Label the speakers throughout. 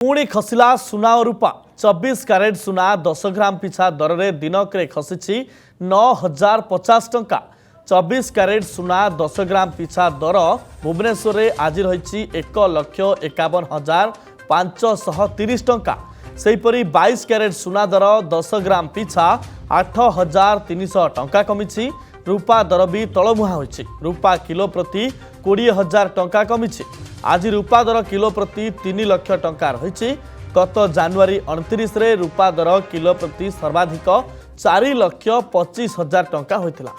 Speaker 1: पुणी खसला सुना और रूपा 24 क्यारेट सुना 10 ग्राम पिछा दर में दिनक खसी 9,050 टंका। 24 क्यारेट सुना 10 ग्राम पिछा दर भुवनेश्वर में आज रही 1,51,530 टंका। सेहीपरि 22 क्यारेट सुना दर 10 ग्राम पिछा 8,300 टंका कमी। रूपा दर भी तलमुहा होइछि। रूपा किलो प्रति 20,000 टंका कमी। आज रूपा दर किलो प्रति 3 लाख टंका रही। गत जनवरी 29 रे रूपा दर किलो प्रति सर्वाधिक 4,25,000 टंका होइतिला।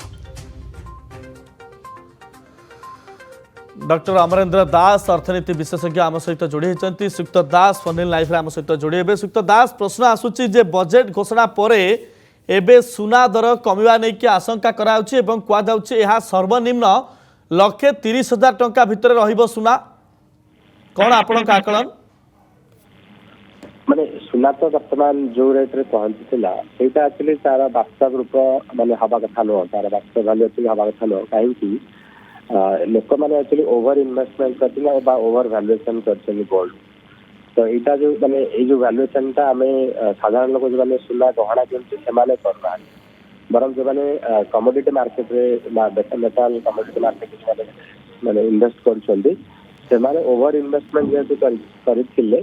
Speaker 1: डॉक्टर अमरेंद्र दास अर्थनीति विशेषज्ञ आम सहित जोड़ी होती। सुक्त दास फनिल लाइफ आम सहित जोड़ी हे। सुक्त दास प्रश्न आसूची जे बजेट घोषणा परे एबे सुना दर कमिबा नै कि आशंका कराउछि एवं कुआ जाउछि एहा सर्वनिम्न 1,30,000 टंका भितर रहिबो सुना। कौन आपण का आकलन
Speaker 2: माने सुना तो वर्तमान जो रेट रे पहुंचीला सेटा एक्चुअली तारा वास्तव रूप माने हवा कथा नो तारा वास्तव वैल्यू एक्चुअली हवा कथा नो काहे कि लोक माने एक्चुअली ओवर इन्वेस्टमेंट करथिला बा ओवर वैल्यूएशन करछनी गोल्ड। तो एटा जो माने ए जो वैल्यूएशन ता हमें साधारण लोग जो माने सुना गहना किनछि सेमाने करना बरम जो माने कमोडिटी मार्केट रे बा मेटल कमोडिटी मार्केट माने इन्वेस्ट करछन्ती सेमाने ओवर इन्वेस्टमेंट जेतु करथिले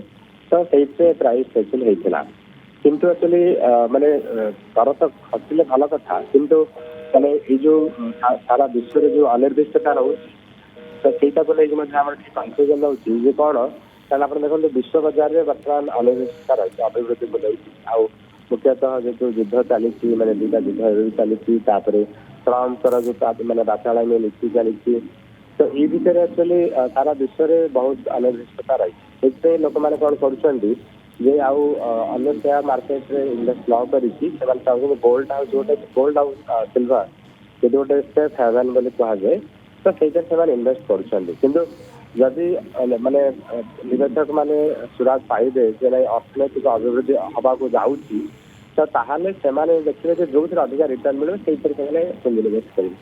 Speaker 2: तो से प्राइस सेक्शन होता किंतु एक्चुअली माने कर तो खसले भल कथा किंतु माने ये जो सारा विश्व जो अनिर्दिष्टता रोचे तो सहीटा को लेकिन कन्फ्यूजन रोचे कौन कारण आप देखते विश्व बाजार में बर्तमान अनिर्दिष्टता रही अभिवृद्धि को लेकिन मुख्यतः जो युद्ध चली मैंने दुटा युद्ध चली ट्रम्पर जो मैंने बाचाड़ा में नीति चली तो ये भितर एक्चुअली सारा विश्व में बहुत अनिर्दिष्टता रही से लोक मैंने कौन कर आउ अन्य शेयर मार्केट रे इन्वेस्ट न कर गोल्ड हाउस गोटे गोल्ड हाउस सिल्वर ये गोटे सेफ हेवन बोली कहुए तो सहीटा से इन्वेस्ट कर जदि माने निवेशक माने सुराग पाइबे जे नहीं अर्थनैतिक अभिवृद्धि हवा को जाऊँगी तो ताहले से देखिए जो अधिक रिटर्न मिले से पुंजी निवेश करेंगे।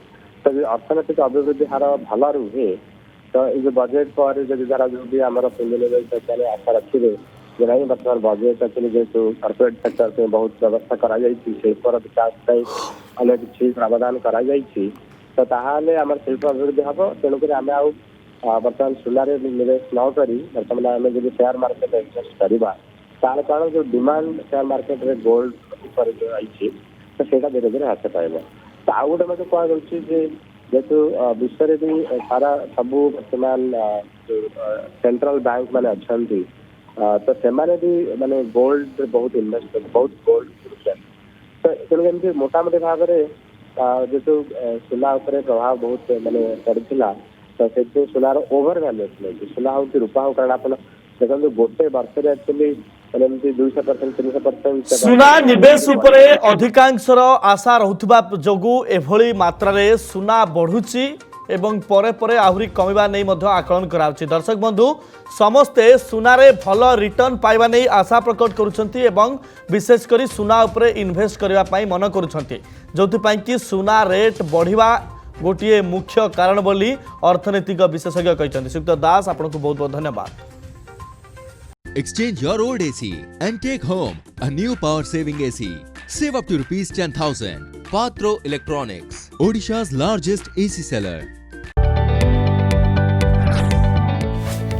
Speaker 2: तो अर्थनैतिक अभिवृद्धि हार भल रुहे तो ये बजेट पर जरा जो भी आम पुंजी निवेश आशा रखिए जे नहीं बर्तमान बजेट एक्चुअली जेहतु कॉर्पोरेट सेक्टर से बहुत व्यवस्था करा शिल्पर विकास अनेक किसी प्रावधान करा तो ताहले आम शिल्प अभिवृद्धि हम तेणुक आम आउ बर्तमान सुनार निवेश न करी बर्तमान आम जो शेयर मार्केट इन्वेस्ट करवा तार कारण जो डिमांड शेयर मार्केट रे गोल्ड पर जो आई तो सेटा धीरे धीरे ह्रास पाइब। तो आउ गोटे मतलब कहुच्छी जेहेतु विश्व में भी सारा सबू बर्तमान सेंट्रल बैंक मैंने अच्छा तो से माने गोल्ड बहुत इन्वेस्ट बहुत गोल्ड तो तेणुक मोटामोटी भाव में जेहतु सुना उपर प्रभाव बहुत माने पड़ा तो से सुनार ओवर वैल्यूएशन सुना हो कि रूपा हो कारण आप देखो गोटे वर्ष एक्चुअली 200% 300%
Speaker 1: सुना निवेश उपरे अधिकांशर आशा रहुथिबा जोगु एभली मात्रा रे सुना बढ़ुची एवं परे परे आहुरी कमिबा नै मध्य आकलन कराउची। दर्शक बंधु समस्ते सुनारे भल रिटर्न पाइबा नै आशा प्रकट करुछंती एवं विशेष करी सुना उपरे इन्वेस्ट करबा पई मन करुछंती जोथि पई कि सुना रेट बढ़िबा गोटे मुख्य कारण बोली अर्थनैतिक विशेषज्ञ कहते। सुक्त दास आपको बहुत बहुत धन्यवाद।
Speaker 3: Exchange your old AC and take home a new power saving AC. Save up to ₹10,000. Patro Electronics, Odisha's largest AC seller.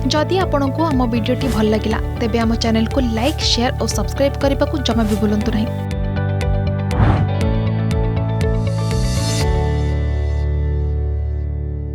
Speaker 4: जदि आपंक आम भिडी भल लगा तेब आम चैनल को लाइक शेयर और सब्सक्राइब करने को जमा भी भूलु नहीं।